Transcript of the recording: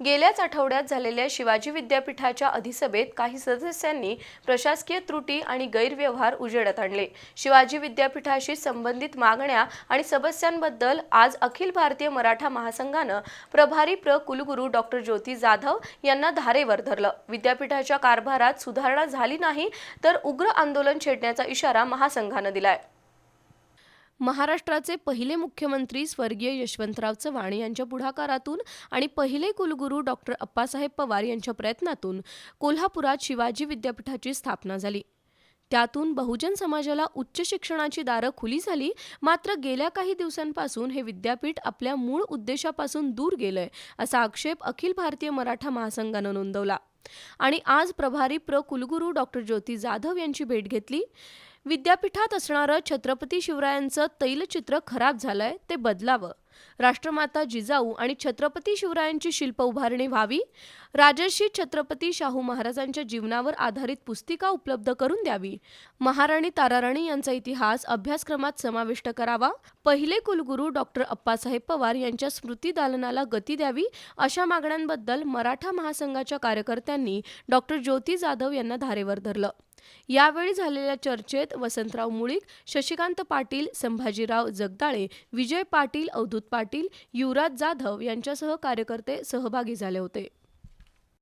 गेल्याच आठवड्यात झालेल्या शिवाजी विद्यापीठाच्या अधिसभेत काही सदस्यांनी प्रशासकीय त्रुटी आणि गैरव्यवहार उजेडात आणले। शिवाजी विद्यापीठाशी संबंधित मागण्या आणि समस्यांबद्दल आज अखिल भारतीय मराठा महासंघानं प्रभारी कुलगुरू डॉक्टर ज्योती जाधव यांना धारेवर धरलं। विद्यापीठाच्या कारभारात सुधारणा झाली नाही तर उग्र आंदोलन छेडण्याचा इशारा महासंघानं दिलाय। महाराष्ट्राचे पहिले मुख्यमंत्री स्वर्गीय यशवंतराव चव्हाण यांच्या पुढाकारातून आणि पहिले कुलगुरू डॉक्टर अप्पासाहेब पवार यांच्या प्रयत्नातून कोल्हापुरात शिवाजी विद्यापीठाची स्थापना झाली। त्यातून बहुजन समाजाला उच्च शिक्षणाची दारं खुली झाली। मात्र गेल्या काही दिवसांपासून हे विद्यापीठ आपल्या मूळ उद्देशापासून दूर गेलंय असा आक्षेप अखिल भारतीय मराठा महासंघानं नोंदवला आणि आज प्रभारी कुलगुरू डॉक्टर ज्योती जाधव यांची भेट घेतली। विद्यापीठात असणारं छत्रपती शिवरायांचं तैलचित्र खराब झालंय, ते बदलावं। राष्ट्रमाता जिजाऊ आणि छत्रपती शिवरायांची शिल्प उभारणी व्हावी। राजर्षी छत्रपती शाहू महाराजांच्या जीवनावर आधारित पुस्तिका उपलब्ध करून द्यावी। महाराणी ताराराणी यांचा इतिहास अभ्यासक्रमात समाविष्ट करावा। पहिले कुलगुरू डॉक्टर अप्पासाहेब पवार यांच्या स्मृतिदालनाला गती द्यावी। अशा मागण्यांबद्दल मराठा महासंघाच्या कार्यकर्त्यांनी डॉक्टर ज्योती जाधव यांना धारेवर धरलं। यावेळी झालेल्या चर्चेत वसंतराव मुळीक, शशिकांत पाटील, संभाजीराव जगदाळे, विजय पाटील, अवधूत पाटील, युवराज जाधव यांच्यासह कार्यकर्ते सहभागी झाले होते।